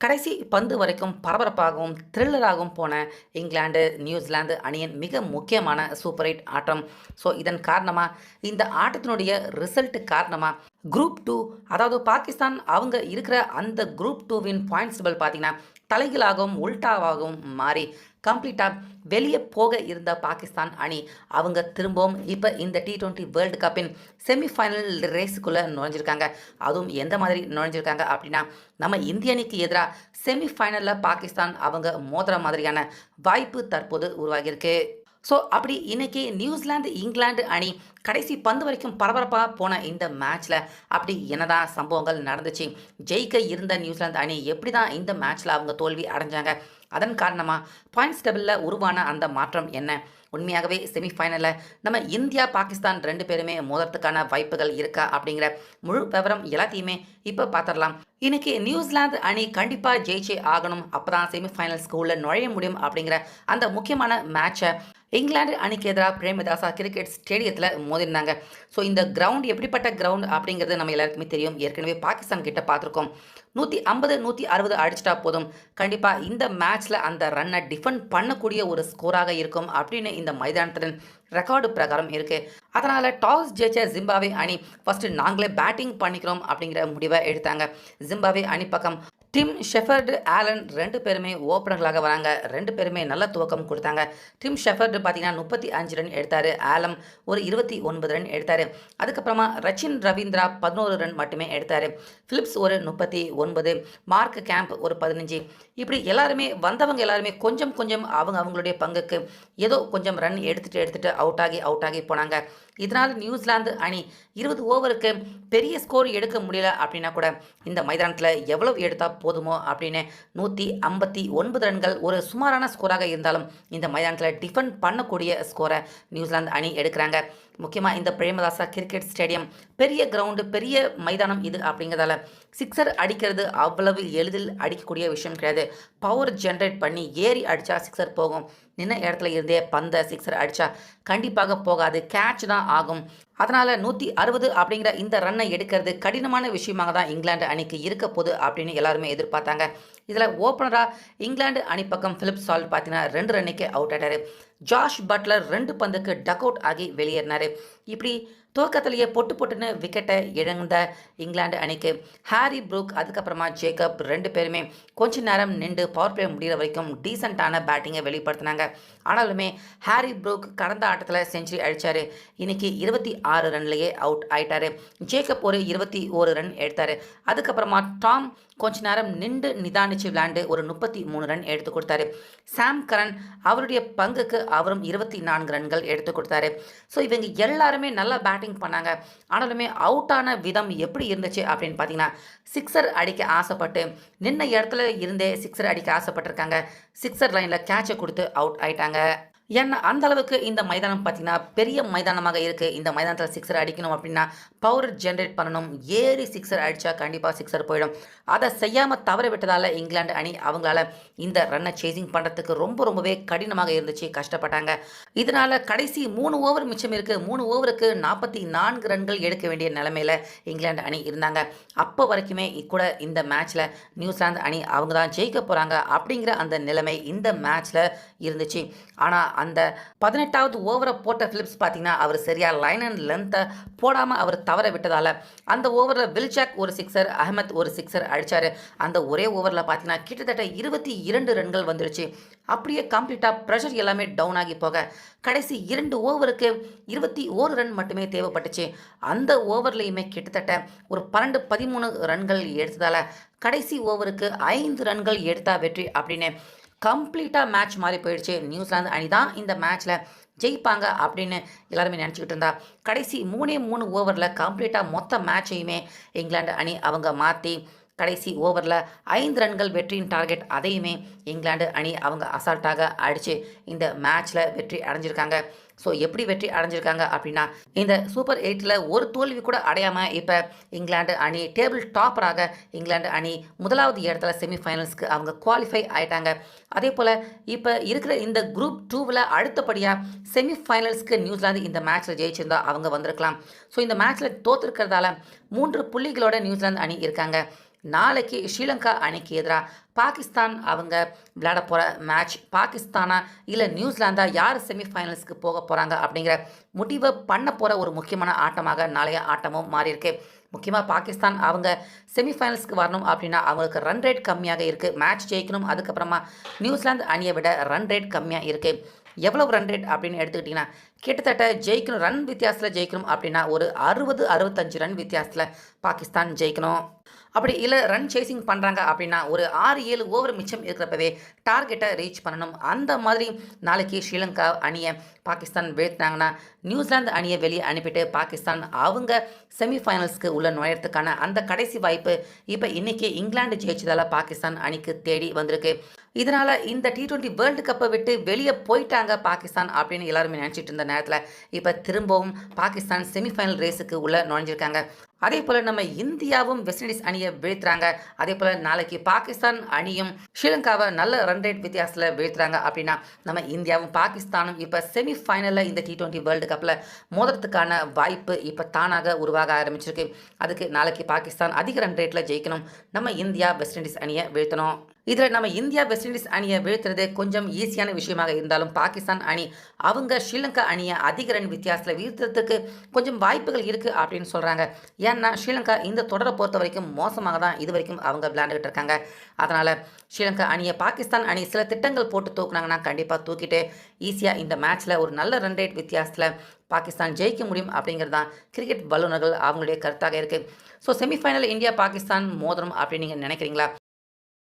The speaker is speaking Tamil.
கடைசி பந்து வரைக்கும் பரபரப்பாகவும் த்ரில்லராகவும் போன இங்கிலாந்து நியூசிலாந்து அணியின் மிக முக்கியமான சூப்பர் எயிட் ஆட்டம். ஸோ இதன் காரணமாக இந்த ஆட்டத்தினுடைய ரிசல்ட் காரணமாக குரூப் டூ, அதாவது பாகிஸ்தான் அவங்க இருக்கிற அந்த குரூப் டூவின் பாயிண்ட்ஸ் டேபிள் பார்த்தீங்கன்னா தலைகளாகவும் உல்டாவாகவும் மாறி கம்ப்ளீட்டாக வெளியே போக இருந்த பாகிஸ்தான் அணி அவங்க திரும்பவும் இப்போ இந்த T20 வேர்ல்டு கப்பின் செமிஃபைனல் ரேஸுக்குள்ளே நுழைஞ்சிருக்காங்க. அதுவும் எந்த மாதிரி நுழைஞ்சிருக்காங்க அப்படின்னா, நம்ம இந்திய அணிக்கு எதிராக செமிஃபைனலில் பாகிஸ்தான் அவங்க மோதுற மாதிரியான வாய்ப்பு தற்போது உருவாகியிருக்கு. ஸோ அப்படி இன்னைக்கு நியூசிலாந்து இங்கிலாந்து அணி கடைசி பந்து வரைக்கும் பரபரப்பாக போன இந்த மேட்ச்சில் அப்படி என்னதான் சம்பவங்கள் நடந்துச்சு, ஜெயிக்க இருந்த நியூசிலாந்து அணி எப்படி தான் இந்த மேட்ச்சில் அவங்க தோல்வி அடைஞ்சாங்க, அதன் காரணமாக பாயிண்ட்ஸ் டேபிளில் உருவான அந்த மாற்றம் என்ன, உண்மையாகவே செமிஃபைனலில் நம்ம இந்தியா பாகிஸ்தான் ரெண்டு பேருமே மோதுறதுக்கான வாய்ப்புகள் இருக்கா அப்படிங்கிற முழு விவரம் எல்லாத்தையுமே இப்போ பார்த்துடலாம். இன்னைக்கு நியூசிலாந்து அணி கண்டிப்பாக ஜெயிச்சே ஆகணும், அப்போ தான் செமிஃபைனல்ஸ்க்கு உள்ள நுழைய முடியும் அப்படிங்கிற அந்த முக்கியமான மேட்சை இங்கிலாந்து அணிக்கு எதிராக பிரேமதாசா கிரிக்கெட் ஸ்டேடியத்தில் மோதிருந்தாங்க. ஸோ இந்த கிரவுண்ட் எப்படிப்பட்ட கிரவுண்ட் அப்படிங்கிறது நம்ம எல்லாருக்குமே தெரியும். ஏற்கனவே பாகிஸ்தான் கிட்ட பார்த்துருக்கோம். 150 160 அடிச்சிட்டா போதும், கண்டிப்பாக இந்த மேட்ச்சில் அந்த ரன்னை டிஃபெண்ட் பண்ணக்கூடிய ஒரு ஸ்கோராக இருக்கும் அப்படின்னு இந்த மைதானத்தின் ரெக்கார்டு பிரகாரம் இருக்குது. அதனால் டாஸ் ஜெயிச்ச ஜிம்பாவே அணி ஃபஸ்ட்டு நாங்களே பேட்டிங் பண்ணிக்கிறோம் அப்படிங்கிற முடிவை எடுத்தாங்க. ஜிம்பாவே அணி பக்கம் டிம் ஷெஃபர்டு, ஆலன் ரெண்டு பேருமே ஓப்பனர்களாக வராங்க. ரெண்டு பேருமே நல்ல துவக்கம் கொடுத்தாங்க. டிம் ஷெஃபர்டு பார்த்தீங்கன்னா 35 ரன் எடுத்தார். ஆலம் ஒரு 29 ரன் எடுத்தார். அதுக்கப்புறமா ரச்சின் ரவீந்திரா 11 ரன் மட்டுமே எடுத்தார். ஃபிலிப்ஸ் ஒரு 39, மார்க் கேம்ப் ஒரு 15. இப்படி எல்லாருமே வந்தவங்க எல்லாருமே கொஞ்சம் கொஞ்சம் அவங்களுடைய பங்குக்கு ஏதோ கொஞ்சம் ரன் எடுத்துட்டு அவுட் ஆகி போனாங்க. இதனால் நியூசிலாந்து அணி 20 ஓவருக்கு பெரிய ஸ்கோர் எடுக்க முடியல அப்படின்னா கூட இந்த மைதானத்தில் எவ்வளவு எடுத்தால் போதுமோ அப்படின்னு 159 ரன்கள் ஒரு சுமாரான ஸ்கோராக இருந்தாலும் இந்த மைதானத்தில் டிஃபெண்ட் பண்ணக்கூடிய ஸ்கோரை நியூசிலாந்து அணி எடுக்கிறாங்க. முக்கியமாக இந்த பிரேமதாசா கிரிக்கெட் ஸ்டேடியம் பெரிய கிரவுண்டு, பெரிய மைதானம் இது அப்படிங்கிறதால சிக்ஸர் அடிக்கிறது அவ்வளவு எளிதில் அடிக்கக்கூடிய விஷயம் கிடையாது. பவர் ஜென்ரேட் பண்ணி ஏறி அடித்தா சிக்ஸர் போகும். நின்ன இடத்துல இருந்தே பந்தை சிக்ஸர் அடித்தா கண்டிப்பாக போகாது, கேட்ச் தான் ஆகும். அதனால் 160 அப்படிங்கிற இந்த ரன்னை எடுக்கிறது கடினமான விஷயமாக தான் இங்கிலாந்து அணிக்கு இருக்க போகுது அப்படின்னு எல்லாருமே எதிர்பார்த்தாங்க. இதில் ஓப்பனராக இங்கிலாந்து அணி பக்கம் பிலிப் சால்ட் பார்த்தீங்கன்னா 2 ரன்னுக்கு அவுட் ஆட்டார். ஜாஷ் பட்லர் 2 பந்துக்கு டக் அவுட் ஆகி வெளியேறினார். இப்படி துவக்கத்திலேயே பொட்டுன்னு விக்கெட்டை இழந்த இங்கிலாந்து அணிக்கு ஹாரி ப்ரூக், அதுக்கப்புறமா ஜேக்கப் ரெண்டு பேருமே கொஞ்ச நேரம் நின்று பவர் பிளே முடிகிற வரைக்கும் டீசெண்டான பேட்டிங்கை வெளிப்படுத்தினாங்க. ஆனாலுமே ஹாரி ப்ரூக் கடந்த ஆட்டத்தில் செஞ்சுரி அடித்தார். இன்னைக்கு 26 ரன்லேயே அவுட் ஆயிட்டார். ஜேக்கப் ஒரு 21 ரன் எடுத்தார். அதுக்கப்புறமா டாம் கொஞ்ச நேரம் நின்று நிதானிச்சு விளையாண்டு ஒரு 33 ரன் எடுத்து கொடுத்தாரு. சாம் கரன் அவருடைய பங்குக்கு அவரும் 24 ரன்கள் எடுத்து கொடுத்தாரு. ஸோ இவங்க எல்லாருமே நல்லா பேட்டிங் பண்ணாங்க. ஆனாலுமே அவுட் ஆன விதம் எப்படி இருந்துச்சு அப்படின்னு பார்த்தீங்கன்னா, சிக்ஸர் அடிக்க ஆசைப்பட்டு நின்ன இடத்துல இருந்தே சிக்ஸர் அடிக்க ஆசைப்பட்டிருக்காங்க. சிக்ஸர் லைனில் கேட்சை கொடுத்து அவுட் ஆயிட்டாங்க. ஏன்னா அந்த அளவுக்கு இந்த மைதானம் பார்த்தீங்கன்னா பெரிய மைதானமாக இருக்குது. இந்த மைதானத்தில் சிக்ஸர் அடிக்கணும் அப்படின்னா பவர் ஜென்ரேட் பண்ணணும். ஏறி சிக்ஸர் அடித்தா கண்டிப்பாக சிக்ஸர் போயிடும். அதை செய்யாமல் தவற விட்டதால் இங்கிலாந்து அணி அவங்களால இந்த ரன்னை சேசிங் பண்ணுறதுக்கு ரொம்பவே கடினமாக இருந்துச்சு, கஷ்டப்பட்டாங்க. இதனால் கடைசி 3 ஓவர் மிச்சம் இருக்குது. 3 ஓவருக்கு 44 ரன்கள் எடுக்க வேண்டிய நிலைமையில் இங்கிலாந்து அணி இருந்தாங்க. அப்போ வரைக்குமே கூட இந்த மேட்ச்சில் நியூசிலாந்து அணி அவங்க தான் ஜெயிக்க போகிறாங்க அப்படிங்கிற அந்த நிலைமை இந்த மேட்ச்சில் இருந்துச்சு. ஆனால் அந்த 18வது ஓவரை போட்ட பிலிப்ஸ் பார்த்தீங்கன்னா அவர் சரியாக லைன் அண்ட் லென்த்தை போடாமல் அவர் தவற விட்டதால் அந்த ஓவரில் வில்ஜாக் ஒரு சிக்ஸர், அஹமத் ஒரு சிக்ஸர் அடித்தார். அந்த ஒரே ஓவரில் பார்த்தீங்கன்னா கிட்டத்தட்ட 22 ரன்கள் வந்துடுச்சு. அப்படியே கம்ப்ளீட்டாக ப்ரெஷர் எல்லாமே டவுன் ஆகி போக கடைசி 2 ஓவருக்கு 21 ரன் மட்டுமே தேவைப்பட்டுச்சு. அந்த ஓவர்லேயுமே கிட்டத்தட்ட ஒரு 12-13 ரன்கள் எடுத்ததால் கடைசி ஓவருக்கு 5 ரன்கள் எடுத்தா வெற்றி அப்படின்னு கம்ப்ளீட்டாக மேட்ச் மாறி போயிடுச்சு. நியூசிலாந்து அணி தான் இந்த மேட்ச்சில் ஜெயிப்பாங்க அப்படின்னு எல்லாருமே நினச்சிக்கிட்டு இருந்தா கடைசி 3 ஓவரில் கம்ப்ளீட்டாக மொத்த மேட்சையுமே இங்கிலாந்து அணி அவங்க மாற்றி கடைசி ஓவரில் 5 ரன்கள் வெற்றியின் டார்கெட், அதையுமே இங்கிலாந்து அணி அவங்க அசால்ட்டாக அடித்து இந்த மேட்ச்சில் வெற்றி அடைஞ்சிருக்காங்க. ஸோ எப்படி வெற்றி அடைஞ்சிருக்காங்க அப்படின்னா, இந்த சூப்பர் 8ல் ஒரு தோல்வி கூட அடையாமல் இப்போ இங்கிலாந்து அணி டேபிள் டாப்பராக இங்கிலாந்து அணி 1வது இடத்துல செமிஃபைனல்ஸ்க்கு அவங்க குவாலிஃபை ஆயிட்டாங்க. அதே போல் இப்போ இருக்கிற இந்த குரூப் 2வில் அடுத்தபடியாக செமிஃபைனல்ஸ்க்கு நியூசிலாந்து இந்த மேட்ச்சில் ஜெயிச்சிருந்தா அவங்க வந்திருக்கலாம். ஸோ இந்த மேட்ச்சில் தோற்றுருக்கிறதால 3 புள்ளிகளோட நியூசிலாந்து அணி இருக்காங்க. நாளைக்கு ஸ்ரீலங்கா அணிக்கு எதிராக பாகிஸ்தான் அவங்க விளையாட போகிற மேட்ச் பாகிஸ்தானா இல்லை நியூசிலாந்தா யார் செமிஃபைனல்ஸ்க்கு போக போகிறாங்க அப்படிங்கிற முடிவை பண்ண போகிற ஒரு முக்கியமான ஆட்டமாக நாளைய ஆட்டமும் மாறியிருக்கு. முக்கியமாக பாகிஸ்தான் அவங்க செமிஃபைனல்ஸ்க்கு வரணும் அப்படின்னா அவங்களுக்கு ரன் ரேட் கம்மியாக இருக்குது. மேட்ச் ஜெயிக்கணும். அதுக்கப்புறமா நியூசிலாந்து அணியை விட ரன் ரேட் கம்மியாக இருக்குது. எவ்வளவு ரன் ரேட் அப்படின்னு எடுத்துக்கிட்டிங்கன்னா கிட்டத்தட்ட ஜெயிக்கணும், ரன் வித்தியாசத்தில் ஜெயிக்கணும் அப்படின்னா ஒரு 60-65 ரன் வித்தியாசத்தில் பாகிஸ்தான் ஜெயிக்கணும். அப்படி இல்லை ரன் சேசிங் பண்ணுறாங்க அப்படின்னா ஒரு 6-7 ஓவர் மிச்சம் இருக்கிறப்பவே டார்கெட்டை ரீச் பண்ணணும். அந்த மாதிரி நாளைக்கு ஸ்ரீலங்கா அணியை பாகிஸ்தான் வீழ்த்தினாங்கன்னா நியூசிலாந்து அணியை வெளியே அனுப்பிட்டு பாகிஸ்தான் அவங்க செமிஃபைனல்ஸ்க்கு உள்ள நுழையறதுக்கான அந்த கடைசி வாய்ப்பு இப்போ இன்றைக்கி இங்கிலாந்து ஜெயிச்சதால் பாகிஸ்தான் அணிக்கு தேடி வந்திருக்கு. இதனால் இந்த T20 வேர்ல்டு கப்பை விட்டு வெளியே போயிட்டாங்க பாகிஸ்தான் அப்படின்னு எல்லாருமே நினச்சிட்டு இருந்த நேரத்தில் இப்போ திரும்பவும் பாகிஸ்தான் செமிஃபைனல் ரேஸுக்கு உள்ள நுழைஞ்சிருக்காங்க. அதே போல் நம்ம இந்தியாவும் வெஸ்ட் இண்டீஸ் அணியை வீழ்த்துறாங்க. அதே போல் நாளைக்கு பாகிஸ்தான் அணியும் ஸ்ரீலங்காவை நல்ல ரன் ரேட் வித்தியாசத்தில் வீழ்த்துறாங்க அப்படின்னா நம்ம இந்தியாவும் பாகிஸ்தானும் இப்போ செமிஃபைனலில் இந்த T20 வேர்ல்டு கப்பில் மோதுறதுக்கான வாய்ப்பு இப்போ தானாக உருவாக ஆரம்பிச்சிருக்கு. அதுக்கு நாளைக்கு பாகிஸ்தான் அதிக ரன் ரேட்டில் ஜெயிக்கணும், நம்ம இந்தியா வெஸ்ட் இண்டீஸ் அணியை வீழ்த்தணும். இதில் நம்ம இந்தியா வெஸ்ட் இண்டீஸ் அணியை வீழ்த்துறது கொஞ்சம் ஈஸியான விஷயமாக இருந்தாலும் பாகிஸ்தான் அணி அவங்க ஸ்ரீலங்கா அணியை அதிக ரன் வித்தியாசத்தில் வீழ்த்துறதுக்கு கொஞ்சம் வாய்ப்புகள் இருக்குது அப்படின்னு சொல்கிறாங்க. ஏன்னா ஸ்ரீலங்கா இந்த தொடரை பொறுத்த வரைக்கும் மோசமாக தான் இது வரைக்கும் அவங்க விளையாண்டுக்கிட்டு இருக்காங்க. அதனால் ஸ்ரீலங்கா அணியை பாகிஸ்தான் அணி சில திட்டங்கள் போட்டு தூக்குனாங்கன்னா கண்டிப்பாக தூக்கிட்டு ஈஸியாக இந்த மேட்ச்சில் ஒரு நல்ல ரன் ரேட் வித்தியாசத்தில் பாகிஸ்தான் ஜெயிக்க முடியும் அப்படிங்கிறது தான் கிரிக்கெட் வல்லுநர்கள் அவங்களுடைய கருத்தாக இருக்குது. ஸோ செமிஃபைனல் இந்தியா பாகிஸ்தான் மோதிரம் அப்படின்னு நீங்கள் நினைக்கிறீங்களா?